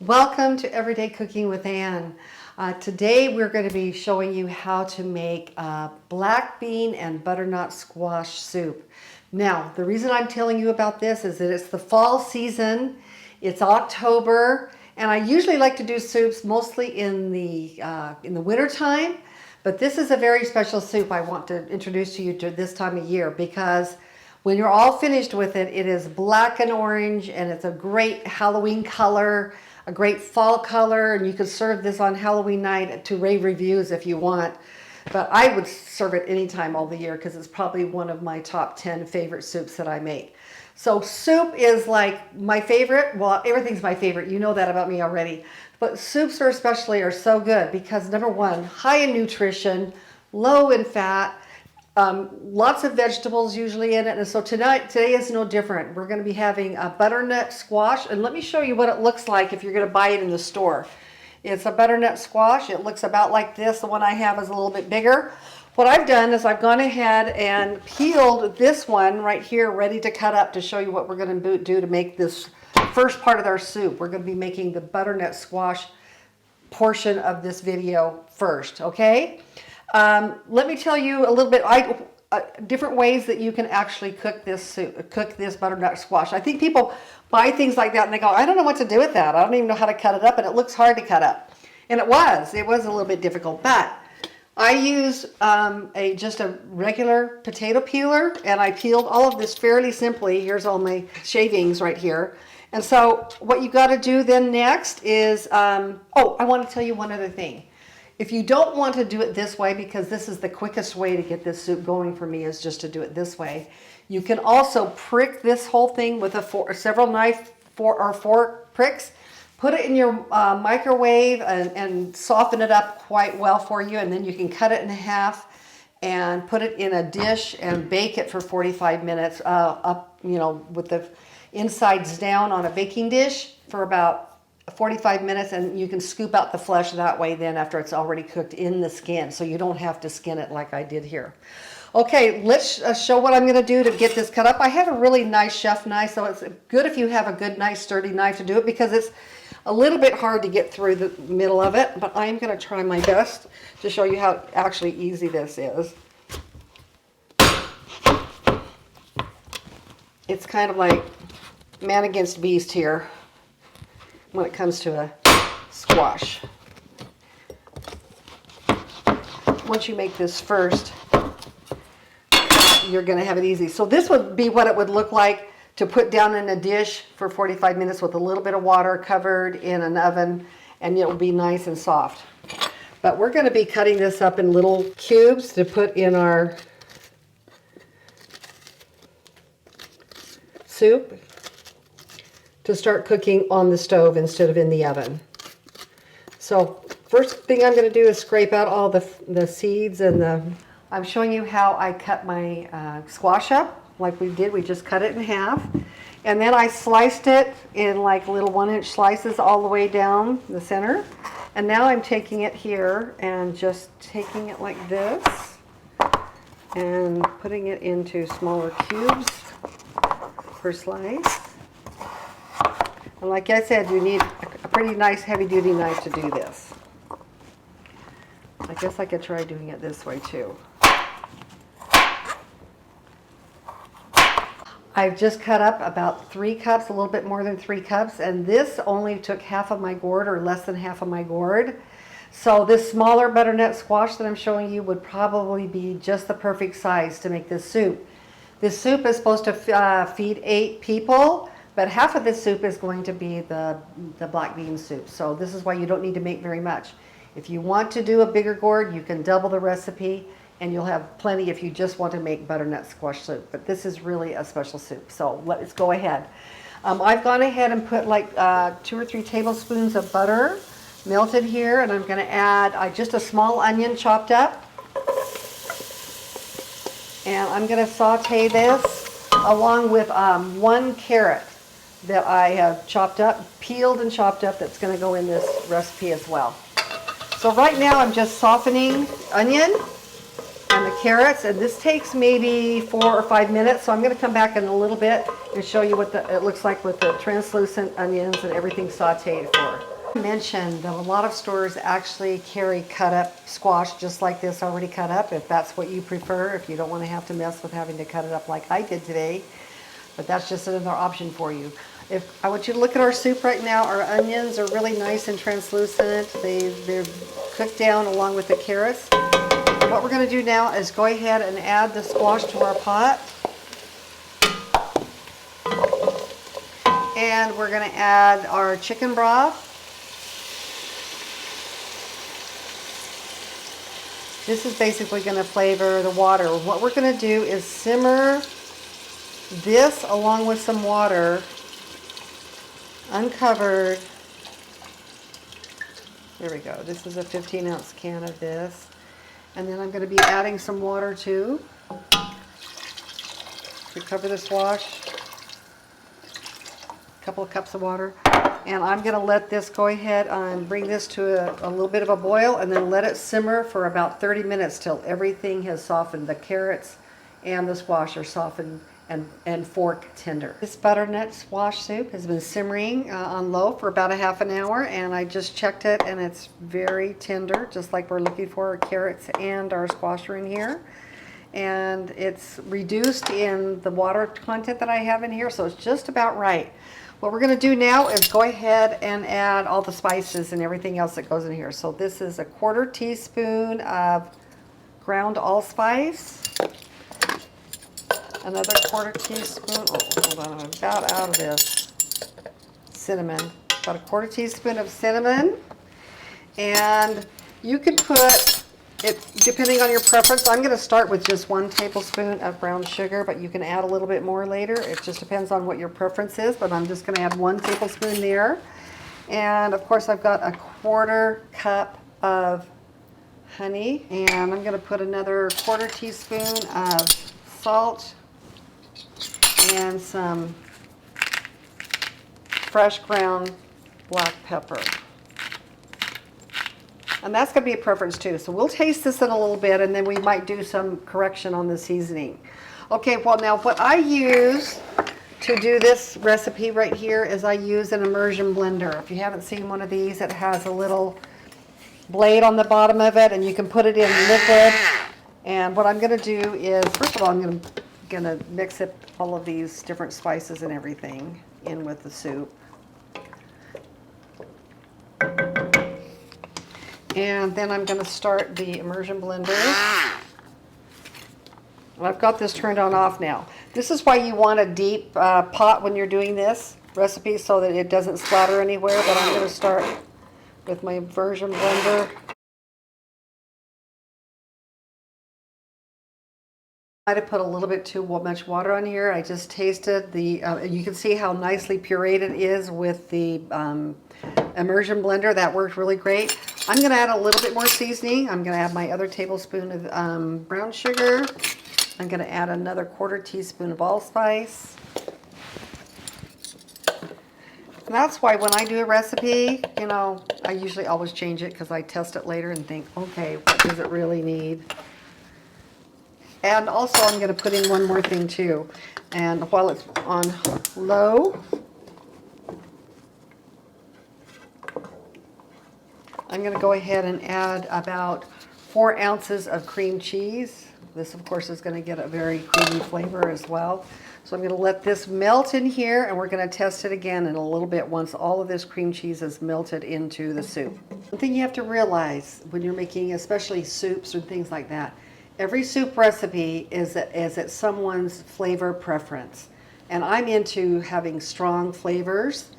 Welcome to Everyday Cooking with Ann. Today we're going to be showing you how to make black bean and butternut squash soup. Now, the reason I'm telling you about this is that it's the fall season, it's October, and I usually like to do soups mostly in the winter time, but this is a very special soup I want to introduce to you to this time of year because when you're all finished with it, it is black and orange and it's a great Halloween color, a great fall color, and you could serve this on Halloween night to rave reviews if you want. But I would serve it anytime all the year because it's probably one of my top 10 favorite soups that I make. So soup is like my favorite. Well, everything's my favorite. You know that about me already. But soups especially are so good because number one, high in nutrition, low in fat, lots of vegetables usually in it. And so today is no different. We're going to be having a butternut squash. And let me show you what it looks like if you're going to buy it in the store. It's a butternut squash. It looks about like this. The one I have is a little bit bigger. What I've done is I've gone ahead and peeled this one right here ready to cut up to show you what we're going to do to make this first part of our soup. We're going to be making the butternut squash portion of this video first, okay? Let me tell you a little bit different ways that you can actually cook this soup, cook this butternut squash. I think people buy things like that and they go, I don't know what to do with that. I don't even know how to cut it up, and it looks hard to cut up. And it was a little bit difficult, but I used just a regular potato peeler, and I peeled all of this fairly simply. Here's all my shavings right here. And so what you got to do then next is, I want to tell you one other thing. If you don't want to do it this way, because this is the quickest way to get this soup going for me is just to do it this way, you can also prick this whole thing with several knife or fork pricks, put it in your microwave and soften it up quite well for you, and then you can cut it in half and put it in a dish and bake it for 45 minutes with the insides down on a baking dish for about 45 minutes, and you can scoop out the flesh that way then after it's already cooked in the skin, so you don't have to skin it like I did here. Okay, let's show what I'm going to do to get this cut up. I have a really nice chef knife, so it's good if you have a good, nice, sturdy knife to do it because it's a little bit hard to get through the middle of it, but I'm going to try my best to show you how actually easy this is. It's kind of like man against beast here when it comes to a squash. Once you make this first, you're going to have it easy. So this would be what it would look like to put down in a dish for 45 minutes with a little bit of water covered in an oven, and it will be nice and soft. But we're going to be cutting this up in little cubes to put in our soup to start cooking on the stove instead of in the oven. So first thing I'm going to do is scrape out all the seeds and I'm showing you how I cut my squash up like we did. We just cut it in half, and then I sliced it in like little 1-inch slices all the way down the center. And now I'm taking it here and just taking it like this and putting it into smaller cubes per slice. And like I said, you need a pretty nice heavy-duty knife to do this. I guess I could try doing it this way too. I've just cut up about 3 cups, a little bit more than 3 cups, and this only took half of my gourd or less than half of my gourd. So this smaller butternut squash that I'm showing you would probably be just the perfect size to make this soup. This soup is supposed to feed 8 people. But half of this soup is going to be the black bean soup. So this is why you don't need to make very much. If you want to do a bigger gourd, you can double the recipe and you'll have plenty if you just want to make butternut squash soup. But this is really a special soup. So let's go ahead. I've gone ahead and put like 2 or 3 tablespoons of butter melted here. And I'm going to add just a small onion chopped up. And I'm going to saute this along with 1 carrot that I have chopped up, peeled and chopped up, that's going to go in this recipe as well. So right now I'm just softening onion and the carrots, and this takes maybe 4 or 5 minutes, so I'm going to come back in a little bit and show you what it looks like with the translucent onions and everything sauteed for. I mentioned that a lot of stores actually carry cut up squash just like this, already cut up, if that's what you prefer, if you don't want to have to mess with having to cut it up like I did today. But that's just another option for you. If I want you to look at our soup right now, our onions are really nice and translucent. They're cooked down along with the carrots. And what we're going to do now is go ahead and add the squash to our pot. And we're going to add our chicken broth. This is basically going to flavor the water. What we're going to do is simmer this along with some water, uncovered. There we go. This is a 15-ounce can of this. And then I'm going to be adding some water too to cover the squash. A couple of cups of water. And I'm going to let this go ahead and bring this to a little bit of a boil and then let it simmer for about 30 minutes till everything has softened. The carrots and the squash are softened and fork tender. This butternut squash soup has been simmering on low for about a half an hour, and I just checked it and it's very tender, just like we're looking for. Our carrots and our squash are in here. And it's reduced in the water content that I have in here, so it's just about right. What we're going to do now is go ahead and add all the spices and everything else that goes in here. So this is a 1/4 teaspoon of ground allspice. Another 1/4 teaspoon, hold on, I'm about out of this. Cinnamon. About a 1/4 teaspoon of cinnamon. And you can put it, depending on your preference, I'm going to start with just 1 tablespoon of brown sugar, but you can add a little bit more later. It just depends on what your preference is, but I'm just going to add 1 tablespoon there. And of course I've got a 1/4 cup of honey, and I'm going to put another 1/4 teaspoon of salt and some fresh ground black pepper. And that's going to be a preference too. So we'll taste this in a little bit, and then we might do some correction on the seasoning. Okay, well now what I use to do this recipe right here is I use an immersion blender. If you haven't seen one of these, it has a little blade on the bottom of it, and you can put it in liquid. And what I'm going to do is, first of all, I'm going to mix up all of these different spices and everything in with the soup. And then I'm going to start the immersion blender. I've got this turned on off now. This is why you want a deep pot when you're doing this recipe, so that it doesn't splatter anywhere. But I'm going to start with my immersion blender. I might have put a little bit too much water on here. I just tasted the, you can see how nicely pureed it is with the immersion blender. That worked really great. I'm going to add a little bit more seasoning. I'm going to add my other tablespoon of brown sugar. I'm going to add another 1/4 teaspoon of allspice. And that's why when I do a recipe, you know, I usually always change it because I test it later and think, okay, what does it really need? And also I'm going to put in one more thing too. And while it's on low, I'm going to go ahead and add about 4 ounces of cream cheese. This, of course, is going to get a very creamy flavor as well. So I'm going to let this melt in here, and we're going to test it again in a little bit once all of this cream cheese is melted into the soup. One thing you have to realize when you're making especially soups or things like that, every soup recipe is at someone's flavor preference. And I'm into having strong flavors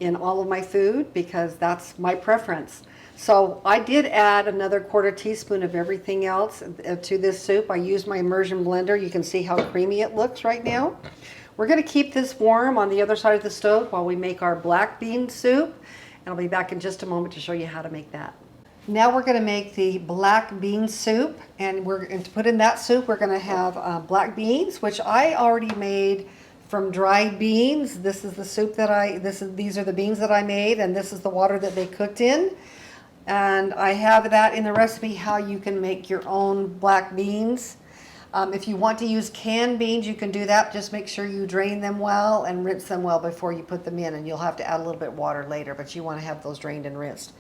in all of my food because that's my preference. So I did add another 1/4 teaspoon of everything else to this soup. I used my immersion blender. You can see how creamy it looks right now. We're going to keep this warm on the other side of the stove while we make our black bean soup. And I'll be back in just a moment to show you how to make that. Now we're going to make the black bean soup, and to put in that soup we're going to have black beans, which I already made from dried beans. This is the soup that these are the beans that I made, and this is the water that they cooked in. And I have that in the recipe how you can make your own black beans. If you want to use canned beans, you can do that. Just make sure you drain them well and rinse them well before you put them in. And you'll have to add a little bit of water later, but you want to have those drained and rinsed.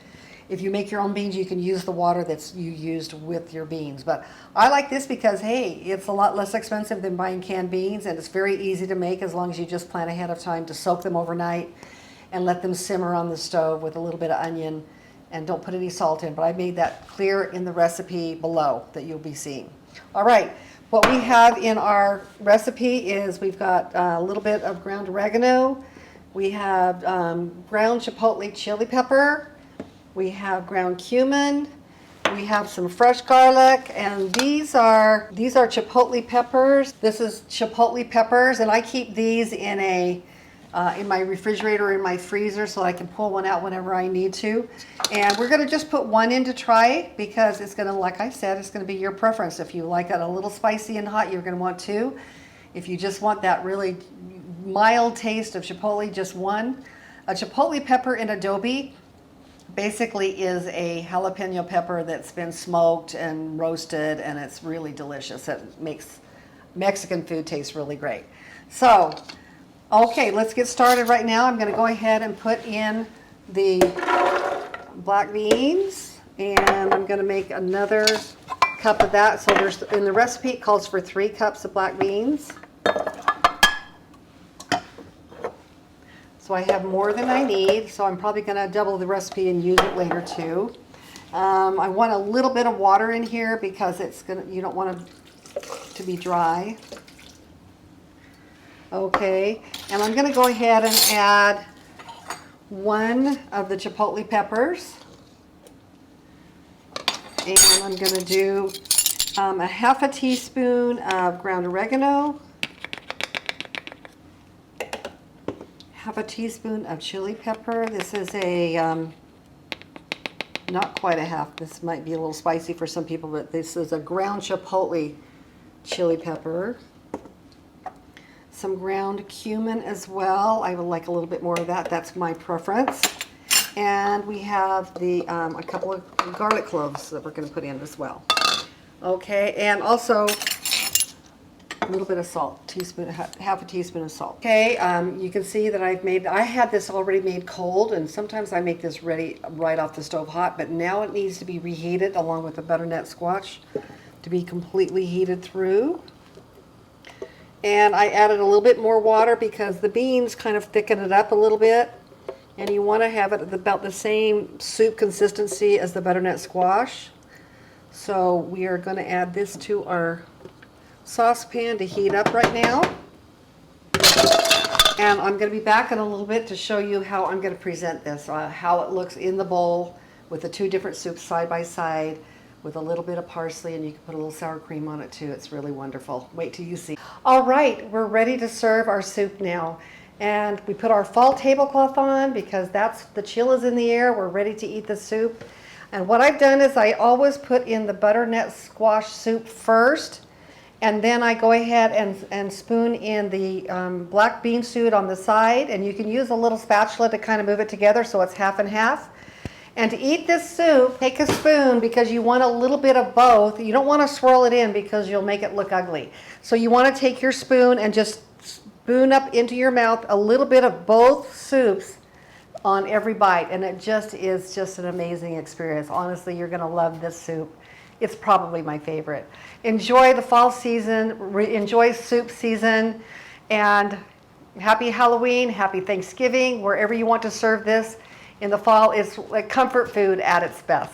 If you make your own beans, you can use the water that's you used with your beans. But I like this because, hey, it's a lot less expensive than buying canned beans, and it's very easy to make as long as you just plan ahead of time to soak them overnight and let them simmer on the stove with a little bit of onion, and don't put any salt in. But I made that clear in the recipe below that you'll be seeing. All right, what we have in our recipe is we've got a little bit of ground oregano. We have ground chipotle chili pepper. We have ground cumin. We have some fresh garlic, and these are chipotle peppers. This is chipotle peppers, and I keep these in my refrigerator or in my freezer so I can pull one out whenever I need to. And we're going to just put one in to try because it's going to, like I said, it's going to be your preference. If you like it a little spicy and hot, you're going to want two. If you just want that really mild taste of chipotle, just one. A chipotle pepper in adobe basically is a jalapeno pepper that's been smoked and roasted, and it's really delicious. It makes Mexican food taste really great. So, okay, let's get started right now. I'm going to go ahead and put in the black beans, and I'm going to make another cup of that. So there's, in the recipe, it calls for 3 cups of black beans. So I have more than I need, so I'm probably going to double the recipe and use it later too. I want a little bit of water in here because you don't want it to be dry. Okay, and I'm going to go ahead and add 1 of the chipotle peppers. And I'm going to do a half a teaspoon of ground oregano. Half a teaspoon of chili pepper. This is not quite a half. This might be a little spicy for some people, but this is a ground chipotle chili pepper. Some ground cumin as well. I would like a little bit more of that. That's my preference. And we have a couple of garlic cloves that we're going to put in as well. Okay, and also a little bit of salt, half a teaspoon of salt. Okay, you can see that I had this already made cold, and sometimes I make this ready right off the stove hot, but now it needs to be reheated along with the butternut squash to be completely heated through. And I added a little bit more water because the beans kind of thicken it up a little bit, and you want to have it about the same soup consistency as the butternut squash. So we are going to add this to our saucepan to heat up right now. And I'm going to be back in a little bit to show you how I'm going to present this, how it looks in the bowl with the 2 different soups side by side with a little bit of parsley, and you can put a little sour cream on it too. It's really wonderful. Wait till you see. All right, we're ready to serve our soup now. And we put our fall tablecloth on because the chill is in the air. We're ready to eat the soup. And what I've done is I always put in the butternut squash soup first, and then I go ahead and spoon in the black bean soup on the side, and you can use a little spatula to kind of move it together so it's half and half. And to eat this soup, take a spoon because you want a little bit of both. You don't want to swirl it in because you'll make it look ugly. So you want to take your spoon and just spoon up into your mouth a little bit of both soups on every bite, and it is just an amazing experience. Honestly, you're going to love this soup. It's probably my favorite. Enjoy the fall season, enjoy soup season, and happy Halloween, happy Thanksgiving, wherever you want to serve this in the fall. It's like comfort food at its best.